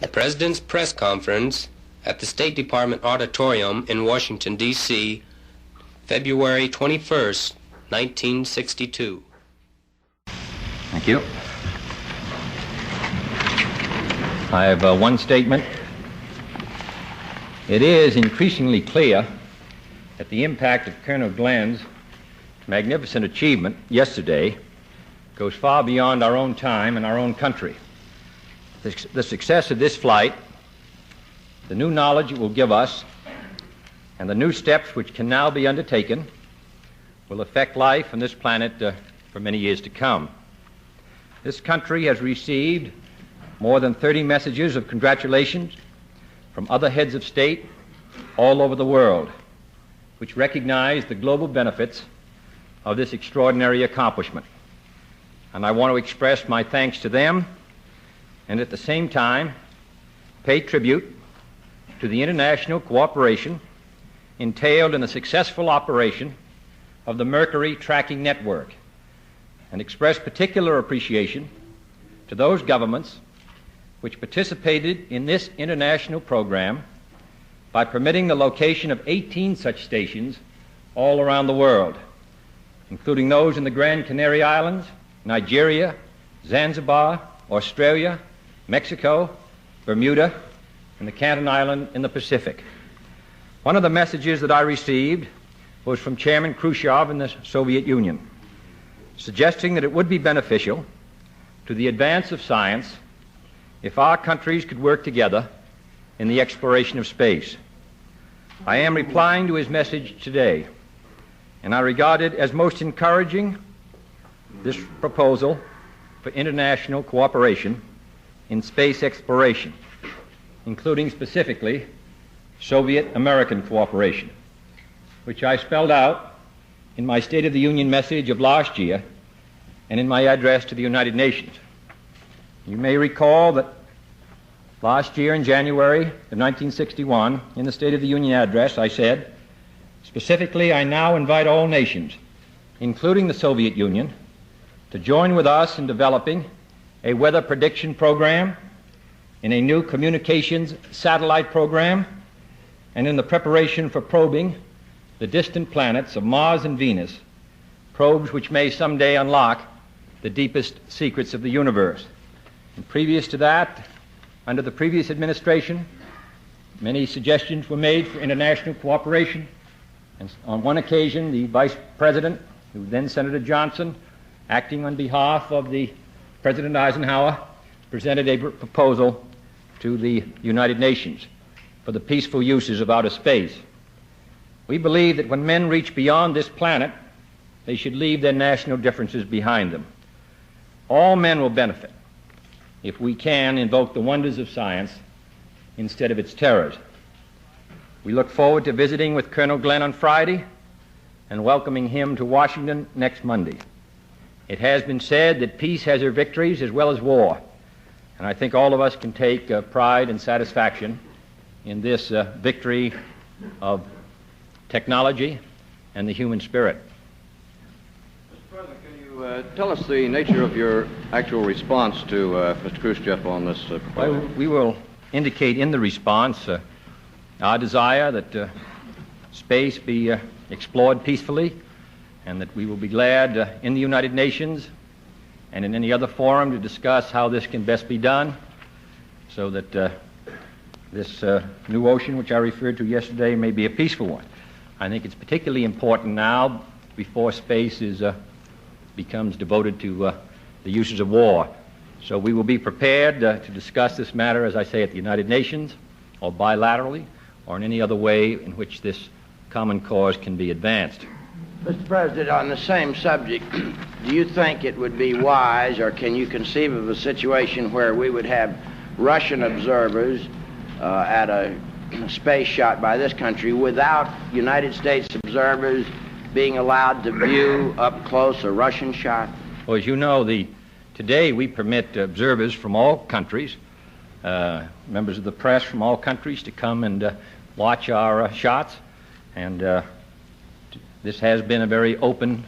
The President's press conference at the State Department Auditorium in Washington, D.C., February 21st, 1962. Thank you. I have one statement. It is increasingly clear that the impact of Colonel Glenn's magnificent achievement yesterday goes far beyond our own time and our own country. The success of this flight, the new knowledge it will give us, and the new steps which can now be undertaken will affect life on this planet for many years to come. This country has received more than 30 messages of congratulations from other heads of state all over the world, which recognize the global benefits of this extraordinary accomplishment. And I want to express my thanks to them and at the same time pay tribute to the international cooperation entailed in the successful operation of the Mercury Tracking Network, and express particular appreciation to those governments which participated in this international program by permitting the location of 18 such stations all around the world, including those in the Grand Canary Islands, Nigeria, Zanzibar, Australia, Mexico, Bermuda, and the Canton Island in the Pacific. One of the messages that I received was from Chairman Khrushchev in the Soviet Union, suggesting that it would be beneficial to the advance of science if our countries could work together in the exploration of space. I am replying to his message today, and I regard it as most encouraging, this proposal for international cooperation in space exploration, including specifically Soviet-American cooperation, which I spelled out in my State of the Union message of last year and in my address to the United Nations. You may recall that last year in January of 1961, in the State of the Union address, I said, specifically, I now invite all nations, including the Soviet Union, to join with us in developing a weather prediction program, in a new communications satellite program, and in the preparation for probing the distant planets of Mars and Venus, probes which may someday unlock the deepest secrets of the universe. And previous to that, under the previous administration, many suggestions were made for international cooperation. And on one occasion, the Vice President, who was then Senator Johnson, acting on behalf of the President Eisenhower, presented a proposal to the United Nations for the peaceful uses of outer space. We believe that when men reach beyond this planet, they should leave their national differences behind them. All men will benefit if we can invoke the wonders of science instead of its terrors. We look forward to visiting with Colonel Glenn on Friday and welcoming him to Washington next Monday. It has been said that peace has her victories as well as war, and I think all of us can take pride and satisfaction in this victory of technology and the human spirit. Tell us the nature of your actual response to Mr. Khrushchev on this proposal. Well, we will indicate in the response our desire that space be explored peacefully, and that we will be glad in the United Nations and in any other forum to discuss how this can best be done so that this new ocean, which I referred to yesterday, may be a peaceful one. I think it's particularly important now, before space becomes devoted to the uses of war. So we will be prepared to discuss this matter, as I say, at the United Nations, or bilaterally, or in any other way in which this common cause can be advanced. Mr. President, on the same subject, do you think it would be wise, or can you conceive of a situation where we would have Russian observers at a space shot by this country without United States observers being allowed to view up close a Russian shot? Well, as you know, today we permit observers from all countries, members of the press from all countries, to come and watch our shots. And this has been a very open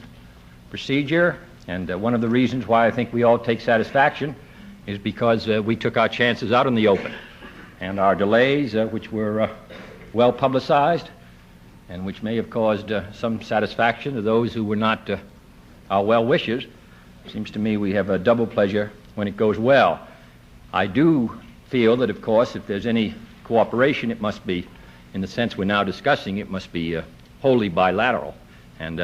procedure, and one of the reasons why I think we all take satisfaction is because we took our chances out in the open. and our delays, which were well publicized and which may have caused some satisfaction to those who were not our well-wishers. Seems to me we have a double pleasure when it goes well. I do feel that, of course, if there's any cooperation, it must be, in the sense we're now discussing, it must be wholly bilateral. And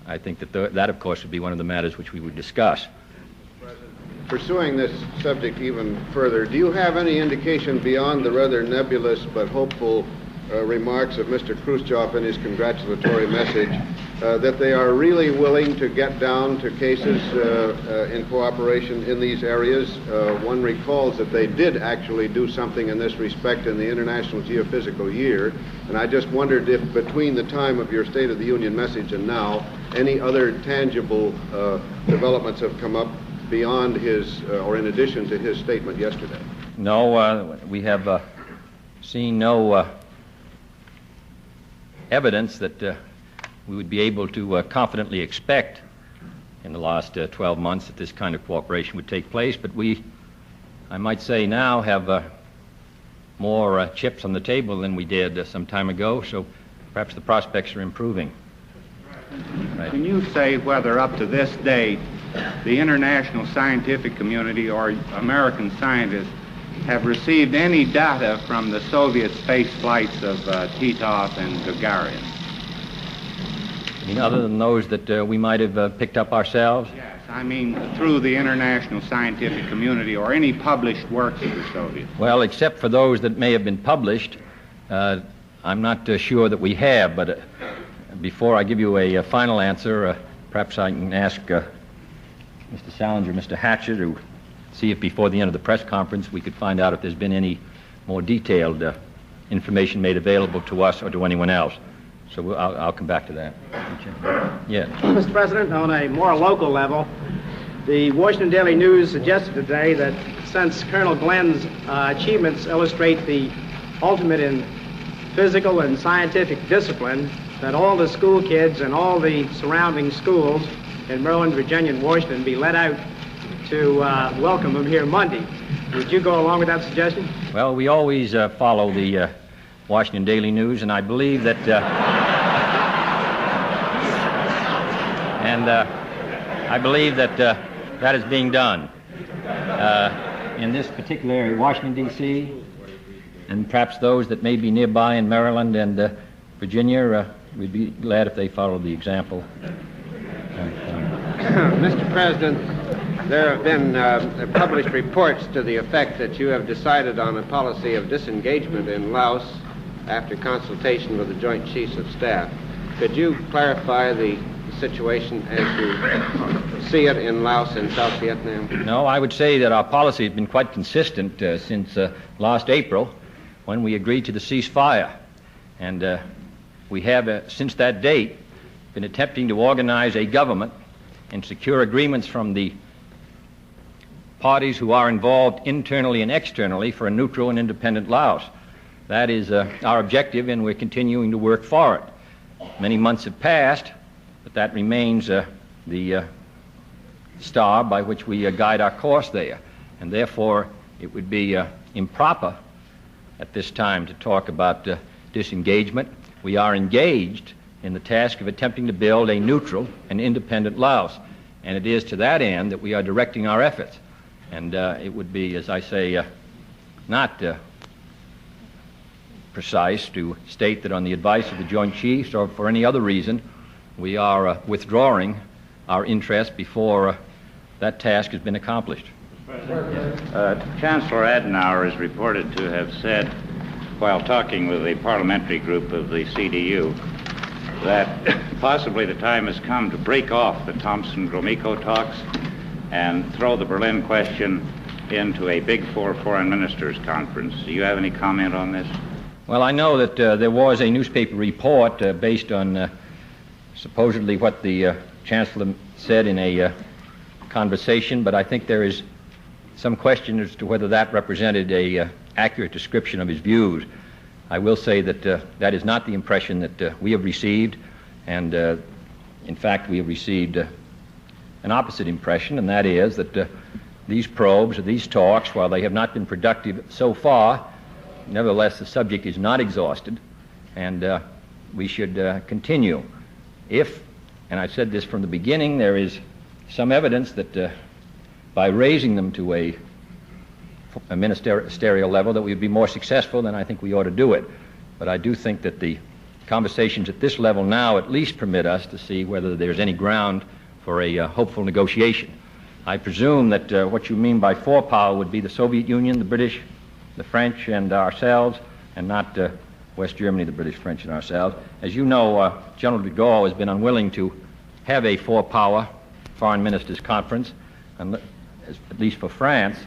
I think that that, of course, would be one of the matters which we would discuss. Pursuing this subject even further, do you have any indication beyond the rather nebulous but hopeful remarks of Mr. Khrushchev in his congratulatory message that they are really willing to get down to cases in cooperation in these areas? One recalls that they did actually do something in this respect in the International Geophysical Year, and I just wondered if between the time of your State of the Union message and now, any other tangible developments have come up beyond his, or in addition to his statement yesterday. No, we have seen no evidence that we would be able to confidently expect in the last 12 months that this kind of cooperation would take place, but we, I might say now, have more chips on the table than we did some time ago, so perhaps the prospects are improving. Right. Can you say whether up to this date the international scientific community or American scientists have received any data from the Soviet space flights of Titov and Gagarin? I mean, other than those that we might have picked up ourselves? Yes, I mean through the international scientific community or any published works of the Soviets. Well, except for those that may have been published, I'm not sure that we have, but before I give you a final answer, perhaps I can ask Mr. Salinger, Mr. Hatcher, to see if before the end of the press conference we could find out if there's been any more detailed information made available to us or to anyone else. So I'll come back to that. Yeah. Mr. President, on a more local level, the Washington Daily News suggested today that since Colonel Glenn's achievements illustrate the ultimate in physical and scientific discipline, that all the school kids and all the surrounding schools in Maryland, Virginia, and Washington be let out to welcome him here Monday. Would you go along with that suggestion? Well, we always follow the Washington Daily News, and I believe that that is being done in this particular area, Washington, D.C., and perhaps those that may be nearby in Maryland and Virginia. We'd be glad if they followed the example. Mr. President, there have been published reports to the effect that you have decided on a policy of disengagement in Laos after consultation with the Joint Chiefs of Staff. Could you clarify the situation as you see it in Laos and South Vietnam? No, I would say that our policy has been quite consistent since last April when we agreed to the ceasefire. And we have, since that date, been attempting to organize a government and secure agreements from the parties who are involved internally and externally for a neutral and independent Laos. That is our objective, and we're continuing to work for it. Many months have passed, but that remains the star by which we guide our course there. And therefore, it would be improper at this time to talk about disengagement. We are engaged in the task of attempting to build a neutral and independent Laos. And it is to that end that we are directing our efforts. And it would be, as I say, not precise to state that on the advice of the Joint Chiefs or for any other reason, we are withdrawing our interest before that task has been accomplished. Chancellor Adenauer is reported to have said, while talking with the parliamentary group of the CDU, that possibly the time has come to break off the Thompson-Gromyko talks and throw the Berlin question into a Big Four foreign ministers conference. Do you have any comment on this? Well, I know that there was a newspaper report based on supposedly what the Chancellor said in a conversation, but I think there is some question as to whether that represented a accurate description of his views. I will say that that is not the impression that we have received, and in fact we have received an opposite impression, and that is that these probes or these talks, while they have not been productive so far, nevertheless, the subject is not exhausted, and we should continue. If, and I said this from the beginning, there is some evidence that by raising them to a ministerial level that we would be more successful, then I think we ought to do it. But I do think that the conversations at this level now at least permit us to see whether there's any ground for a hopeful negotiation. I presume that what you mean by forepower would be the Soviet Union, the British, the French, and ourselves, and not West Germany, the British, French, and ourselves. As you know, General de Gaulle has been unwilling to have a four-power foreign ministers' conference, at least for France,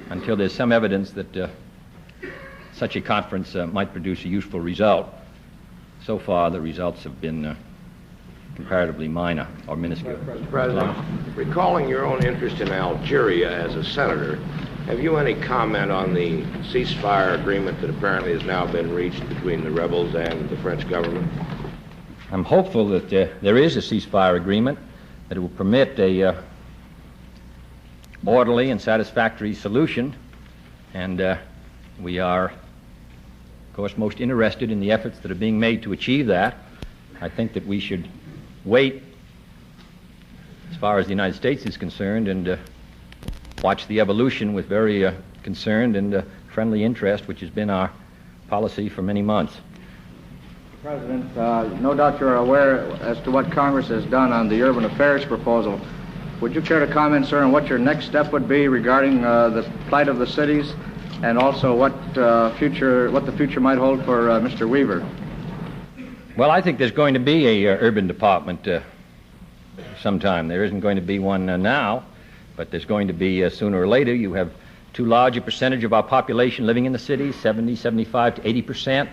until there's some evidence that such a conference might produce a useful result. So far, the results have been comparatively minor or minuscule. Mr. President, recalling your own interest in Algeria as a senator, have you any comment on the ceasefire agreement that apparently has now been reached between the rebels and the French government? I'm hopeful that there is a ceasefire agreement, that it will permit a orderly and satisfactory solution, and we are, of course, most interested in the efforts that are being made to achieve that. I think that we should wait, as far as the United States is concerned, and watch the evolution with very concerned and friendly interest, which has been our policy for many months. President, no doubt you're aware as to what Congress has done on the urban affairs proposal. Would you care to comment, sir, on what your next step would be regarding the plight of the cities, and also what the future might hold for Mr. Weaver? Well, I think there's going to be a urban department sometime. There isn't going to be one now, but there's going to be sooner or later. You have too large a percentage of our population living in the cities, 70, 75 to 80%.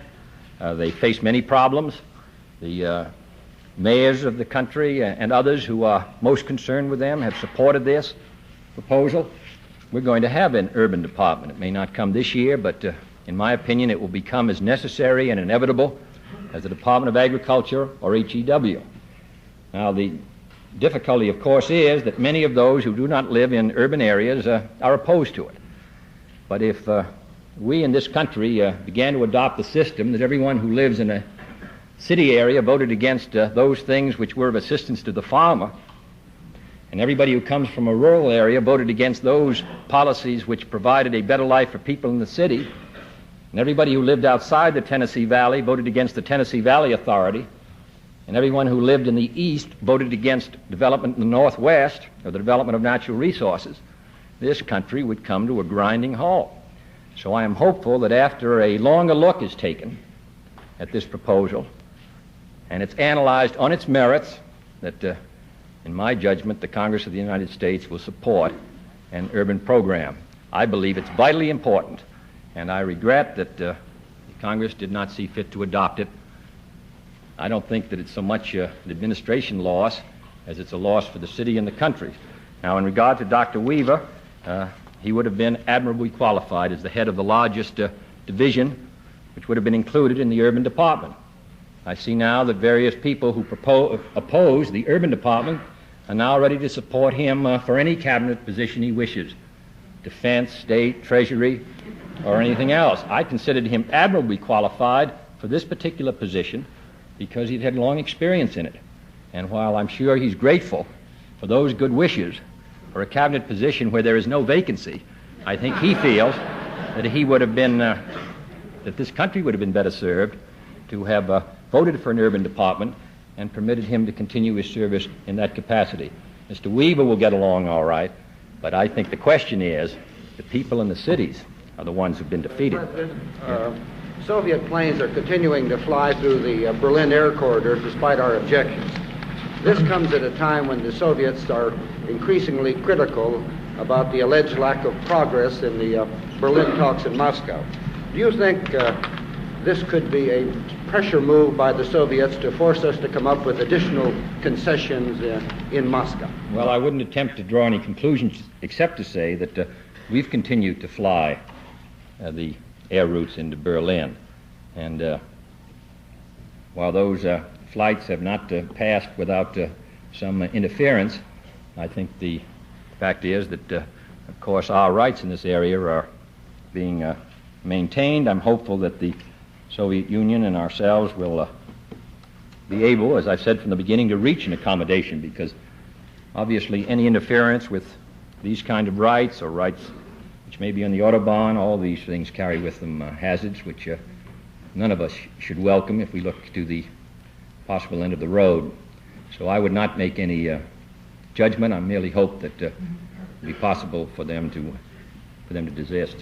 They face many problems. The mayors of the country and others who are most concerned with them have supported this proposal. We're going to have an urban department. It may not come this year, but in my opinion, it will become as necessary and inevitable as the Department of Agriculture or HEW. Now, the difficulty, of course, is that many of those who do not live in urban areas are opposed to it. But if we in this country began to adopt the system that everyone who lives in a city area voted against those things which were of assistance to the farmer, and everybody who comes from a rural area voted against those policies which provided a better life for people in the city, and everybody who lived outside the Tennessee Valley voted against the Tennessee Valley Authority, and everyone who lived in the east voted against development in the northwest, or the development of natural resources, this country would come to a grinding halt. So I am hopeful that after a longer look is taken at this proposal, and it's analyzed on its merits, that in my judgment, the Congress of the United States will support an urban program. I believe it's vitally important, and I regret that the Congress did not see fit to adopt it. I don't think that it's so much an administration loss as it's a loss for the city and the country. Now, in regard to Dr. Weaver, he would have been admirably qualified as the head of the largest division, which would have been included in the urban department. I see now that various people who oppose the urban department are now ready to support him for any cabinet position he wishes, defense, state, treasury, or anything else. I considered him admirably qualified for this particular position because he'd had long experience in it. And while I'm sure he's grateful for those good wishes for a cabinet position where there is no vacancy, I think he feels that he would have been, that this country would have been better served to have voted for an urban department and permitted him to continue his service in that capacity. Mr. Weaver will get along all right, but I think the question is, the people in the cities are the ones who've been defeated. Soviet planes are continuing to fly through the Berlin air corridor despite our objections. This comes at a time when the Soviets are increasingly critical about the alleged lack of progress in the Berlin talks in Moscow. Do you think this could be a pressure move by the Soviets to force us to come up with additional concessions in Moscow? Well, I wouldn't attempt to draw any conclusions except to say that we've continued to fly the air routes into Berlin. And while those flights have not passed without some interference, I think the fact is that, of course, our rights in this area are being maintained. I'm hopeful that the Soviet Union and ourselves will be able, as I've said from the beginning, to reach an accommodation, because obviously any interference with these kind of rights, or rights which may be on the Autobahn, all these things carry with them hazards which none of us should welcome if we look to the possible end of the road. So I would not make any judgment. I merely hope that it will be possible for them to desist.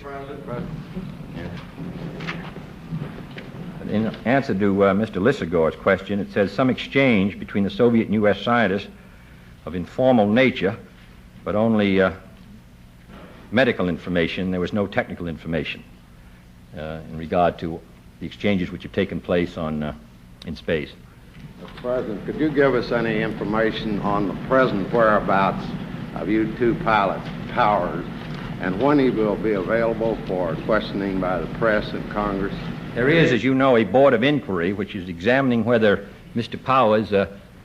In answer to Mr. Lissagor's question, it says some exchange between the Soviet and U.S. scientists of informal nature, but only medical information. There was no technical information in regard to the exchanges which have taken place in space. Mr. President, could you give us any information on the present whereabouts of U-2 pilot Powers, and when he will be available for questioning by the press and Congress? There is, as you know, a board of inquiry which is examining whether Mr. Powers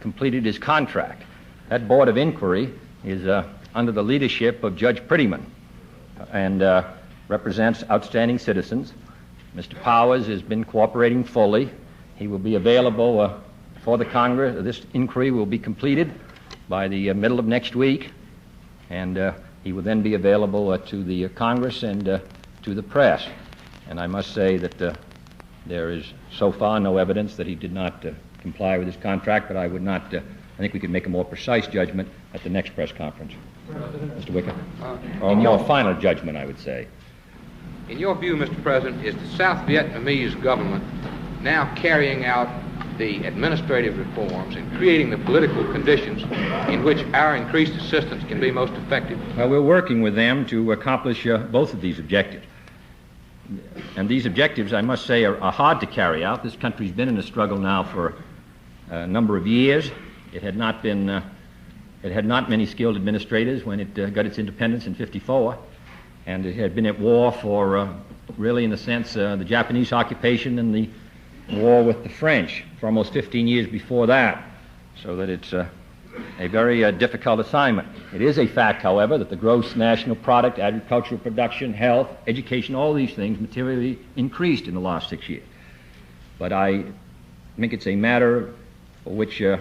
completed his contract. That board of inquiry is under the leadership of Judge Prettyman and represents outstanding citizens. Mr. Powers has been cooperating fully. He will be available for the Congress. This inquiry will be completed by the middle of next week, and he will then be available to the Congress and to the press. And I must say that there is so far no evidence that he did not comply with his contract, but I would not, I think we could make a more precise judgment at the next press conference. Mr. Wicker? Or a more final judgment, I would say. In your view, Mr. President, is the South Vietnamese government now carrying out the administrative reforms and creating the political conditions in which our increased assistance can be most effective? Well, we're working with them to accomplish both of these objectives. And these objectives, I must say, are hard to carry out. This country's been in a struggle now for a number of years. It had not many skilled administrators when it got its independence in '54, and it had been at war for, really in a sense, the Japanese occupation and the war with the French for almost 15 years before that, so that it's a very difficult assignment. It is a fact, however, that the gross national product, agricultural production, health, education, all these things materially increased in the last 6 years. But I think it's a matter for which the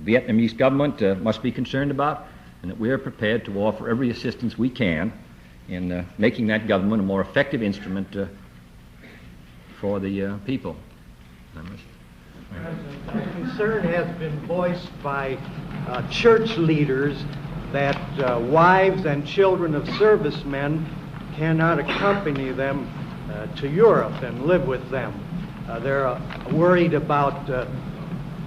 Vietnamese government must be concerned about, and that we are prepared to offer every assistance we can in making that government a more effective instrument for the people. Concern has been voiced by church leaders that wives and children of servicemen cannot accompany them to Europe and live with them. They're worried about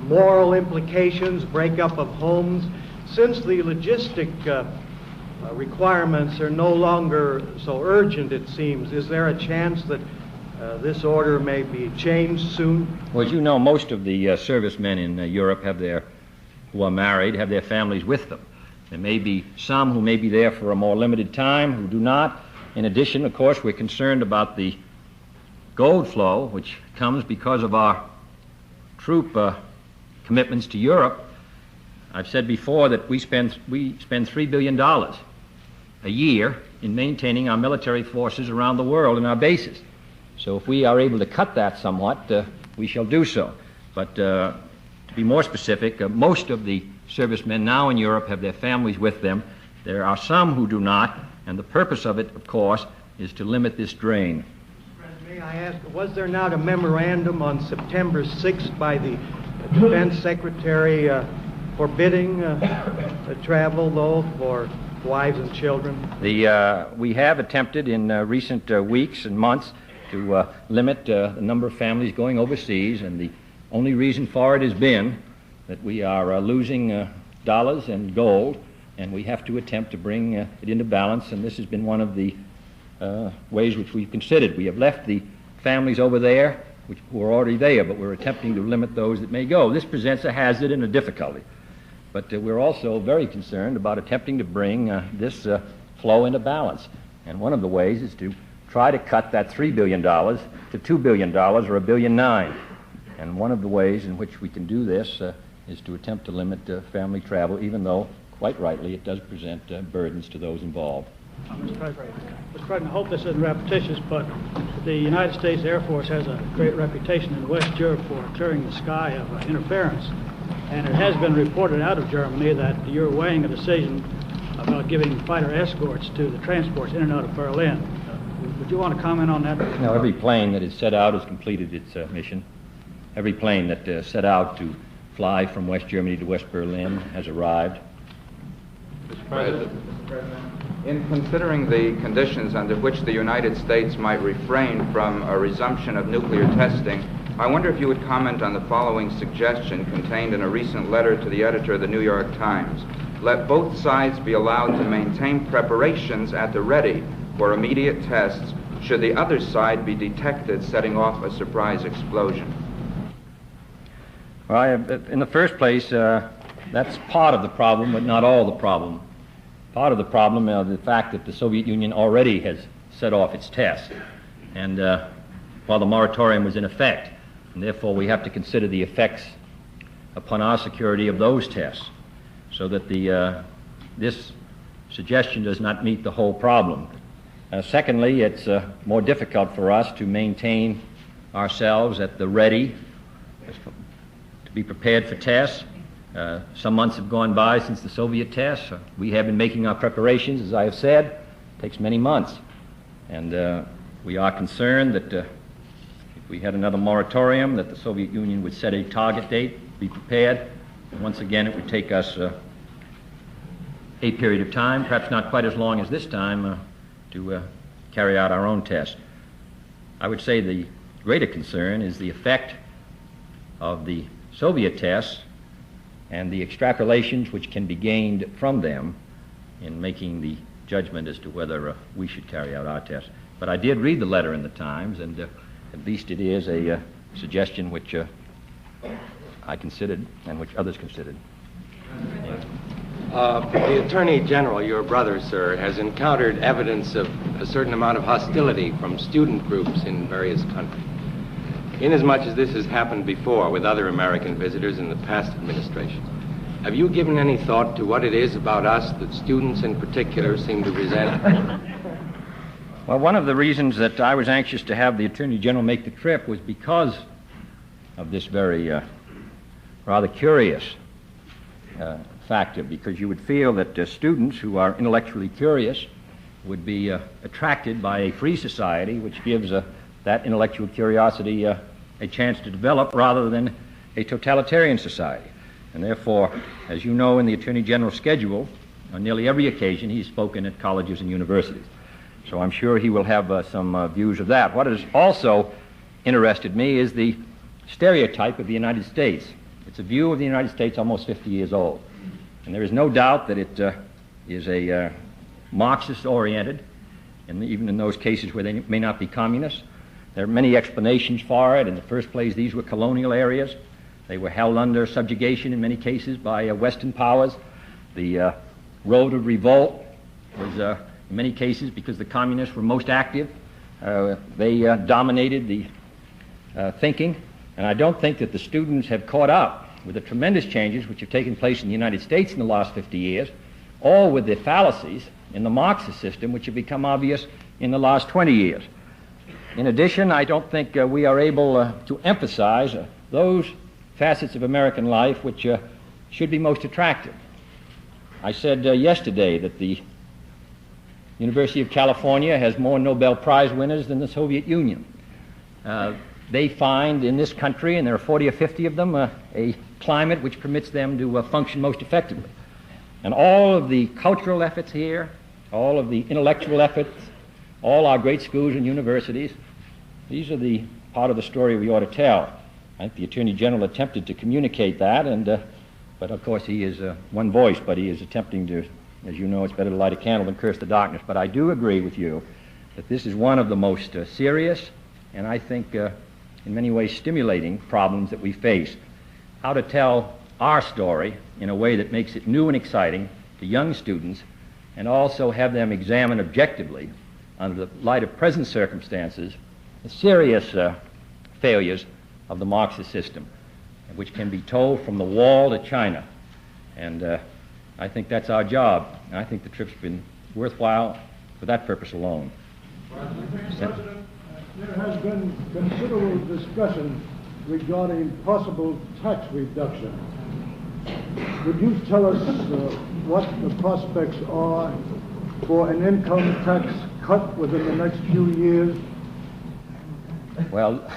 moral implications, breakup of homes. Since the logistic requirements are no longer so urgent, it seems, is there a chance that this order may be changed soon? Well, as you know, most of the servicemen in Europe who are married have their families with them. There may be some who may be there for a more limited time who do not. In addition, of course, we're concerned about the gold flow, which comes because of our troop commitments to Europe. I've said before that we spend $3 billion a year in maintaining our military forces around the world and our bases. So if we are able to cut that somewhat, we shall do so. But to be more specific, most of the servicemen now in Europe have their families with them. There are some who do not, and the purpose of it, of course, is to limit this drain. May I ask, was there not a memorandum on September 6th by the Defense Secretary forbidding travel, though, for wives and children? We have attempted in recent weeks and months to limit the number of families going overseas, and the only reason for it has been that we are losing dollars and gold, and we have to attempt to bring it into balance, and this has been one of the ways which we've considered. We have left the families over there who are already there, but we're attempting to limit those that may go. This presents a hazard and a difficulty, but we're also very concerned about attempting to bring this flow into balance, and one of the ways is to try to cut that $3 billion to $2 billion or $1.9 billion. And one of the ways in which we can do this is to attempt to limit family travel, even though, quite rightly, it does present burdens to those involved. Mr. President, I hope this isn't repetitious, but the United States Air Force has a great reputation in West Europe for clearing the sky of interference. And it has been reported out of Germany that you're weighing a decision about giving fighter escorts to the transports in and out of Berlin. Would you want to comment on that? No, every plane that is set out has completed its mission. Every plane that set out to fly from West Germany to West Berlin has arrived. Mr. President, in considering the conditions under which the United States might refrain from a resumption of nuclear testing, I wonder if you would comment on the following suggestion contained in a recent letter to the editor of the New York Times. Let both sides be allowed to maintain preparations at the ready for immediate tests should the other side be detected setting off a surprise explosion. Well, in the first place, that's part of the problem, but not all the problem. Part of the problem is the fact that the Soviet Union already has set off its tests, and while the moratorium was in effect, and therefore we have to consider the effects upon our security of those tests, so that this suggestion does not meet the whole problem. Secondly, it's more difficult for us to maintain ourselves at the ready, to be prepared for tests. Some months have gone by since the Soviet tests. We have been making our preparations, as I have said. It takes many months. And we are concerned that if we had another moratorium, that the Soviet Union would set a target date, be prepared. And once again, it would take us a period of time, perhaps not quite as long as this time, to carry out our own tests. I would say the greater concern is the effect of the Soviet tests and the extrapolations which can be gained from them in making the judgment as to whether we should carry out our tests. But I did read the letter in the Times, and at least it is a suggestion which I considered and which others considered. The Attorney General, your brother, sir, has encountered evidence of a certain amount of hostility from student groups in various countries. Inasmuch as this has happened before with other American visitors in the past administration, have you given any thought to what it is about us that students in particular seem to resent? Well, one of the reasons that I was anxious to have the Attorney General make the trip was because of this very rather curious factor, because you would feel that students who are intellectually curious would be attracted by a free society which gives that intellectual curiosity a chance to develop rather than a totalitarian society. And therefore, as you know, in the Attorney General's schedule, on nearly every occasion he's spoken at colleges and universities. So I'm sure he will have some views of that. What has also interested me is the stereotype of the United States. It's a view of the United States almost 50 years old. And there is no doubt that it is a Marxist-oriented, and even in those cases where they may not be communist. There are many explanations for it. In the first place, these were colonial areas. They were held under subjugation in many cases by Western powers. The road of revolt was, in many cases, because the communists were most active. They dominated the thinking. And I don't think that the students have caught up with the tremendous changes which have taken place in the United States in the last 50 years, all with the fallacies in the Marxist system which have become obvious in the last 20 years. In addition, I don't think we are able to emphasize those facets of American life which should be most attractive. I said yesterday that the University of California has more Nobel Prize winners than the Soviet Union. They find in this country, and there are 40 or 50 of them, a climate which permits them to function most effectively. And all of the cultural efforts here, all of the intellectual efforts, all our great schools and universities, these are the part of the story we ought to tell. I think the Attorney General attempted to communicate that, but of course he is one voice, but he is attempting to, as you know, it's better to light a candle than curse the darkness. But I do agree with you that this is one of the most serious and I think in many ways stimulating problems that we face. How to tell our story in a way that makes it new and exciting to young students, and also have them examine objectively, under the light of present circumstances, the serious failures of the Marxist system, which can be told from the wall to China. And I think that's our job. And I think the trip's been worthwhile for that purpose alone. President, There has been considerable discussion regarding possible tax reduction. Would you tell us what the prospects are for an income tax cut within the next few years? Well,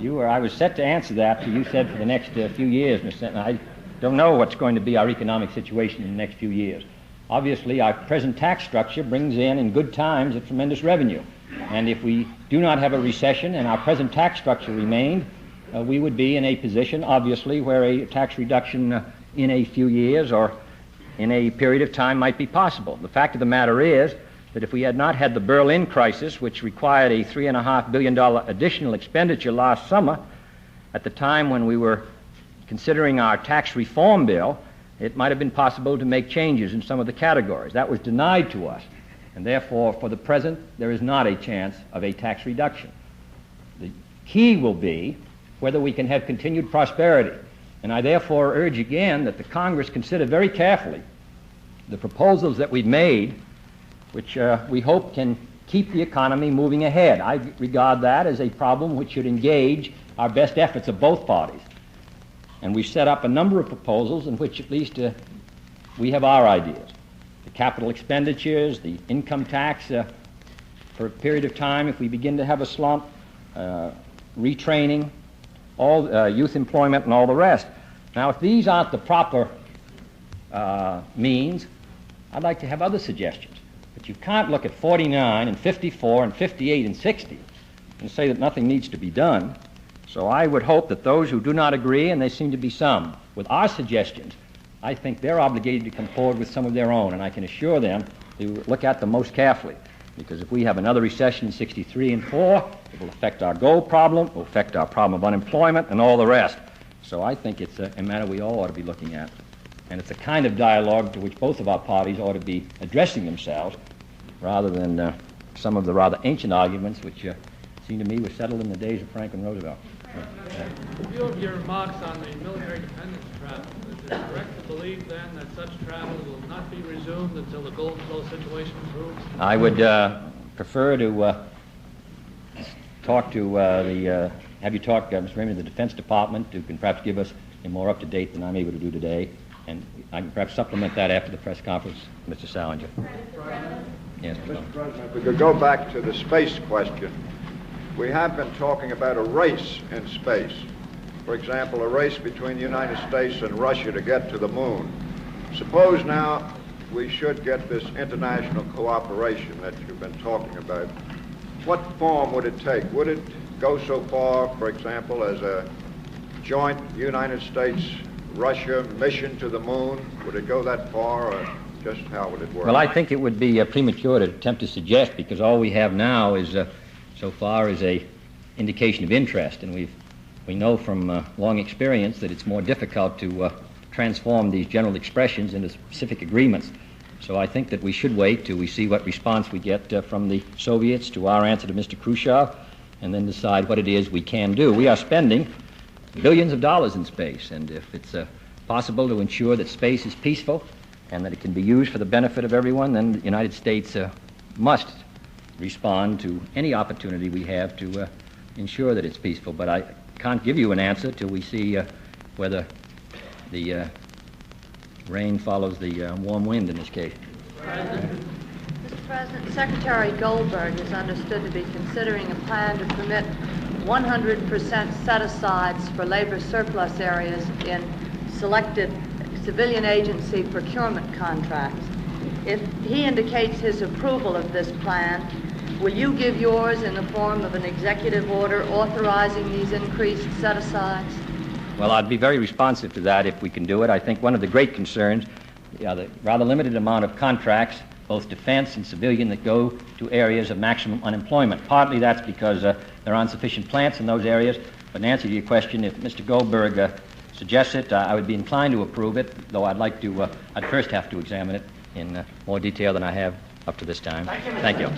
I was set to answer that, but you said for the next few years, Mr. Senator. I don't know what's going to be our economic situation in the next few years. Obviously, our present tax structure brings in good times, a tremendous revenue. And if we do not have a recession and our present tax structure remained, we would be in a position, obviously, where a tax reduction in a few years or in a period of time might be possible. The fact of the matter is that if we had not had the Berlin crisis, which required a $3.5 billion additional expenditure last summer, at the time when we were considering our tax reform bill, it might have been possible to make changes in some of the categories. That was denied to us, and therefore, for the present, there is not a chance of a tax reduction. The key will be whether we can have continued prosperity, and I therefore urge again that the Congress consider very carefully the proposals that we've made, which we hope can keep the economy moving ahead. I regard that as a problem which should engage our best efforts of both parties. And we've set up a number of proposals in which at least we have our ideas. The capital expenditures, the income tax for a period of time if we begin to have a slump, retraining, all youth employment and all the rest. Now, if these aren't the proper means, I'd like to have other suggestions. But you can't look at 49 and 54 and 58 and 60 and say that nothing needs to be done. So I would hope that those who do not agree, and there seem to be some, with our suggestions, I think they're obligated to come forward with some of their own, and I can assure them to look at them most carefully. Because if we have another recession in 63 and 4, it will affect our gold problem, it will affect our problem of unemployment, and all the rest. So I think it's a matter we all ought to be looking at. And it's a kind of dialogue to which both of our parties ought to be addressing themselves, rather than some of the rather ancient arguments which seem to me were settled in the days of Franklin Roosevelt. In view of your remarks on the military dependence travel, is it correct to believe then that such travel will not be resumed until the gold flow situation improves? I would prefer to talk to have you talk, Mr. Raymond, to the Defense Department, who can perhaps give us a more up-to-date than I'm able to do today, and I can perhaps supplement that after the press conference, Mr. Salinger. Yes, Mr. President, if we could go back to the space question. We have been talking about a race in space. For example, a race between the United States and Russia to get to the moon. Suppose now we should get this international cooperation that you've been talking about. What form would it take? Would it go so far, for example, as a joint United States-Russia mission to the moon? Would it go that far, or just how would it work? Well, I think it would be premature to attempt to suggest, because all we have now is so far is a indication of interest, and we know from long experience that it's more difficult to transform these general expressions into specific agreements. So I think that we should wait till we see what response we get from the Soviets to our answer to Mr. Khrushchev, and then decide what it is we can do. We are spending billions of dollars in space, and if it's possible to ensure that space is peaceful and that it can be used for the benefit of everyone, then the United States must respond to any opportunity we have to ensure that it's peaceful. But I can't give you an answer till we see whether the rain follows the warm wind in this case. Mr. President, Secretary Goldberg is understood to be considering a plan to permit 100% set-asides for labor surplus areas in selected civilian agency procurement contracts. If he indicates his approval of this plan, will you give yours in the form of an executive order authorizing these increased set-asides? Well, I'd be very responsive to that if we can do it. I think one of the great concerns, the rather limited amount of contracts, both defense and civilian, that go to areas of maximum unemployment. Partly that's because there aren't sufficient plants in those areas. But in answer to your question, if Mr. Goldberg suggests it, I would be inclined to approve it, though I'd first have to examine it in more detail than I have up to this time. Thank you.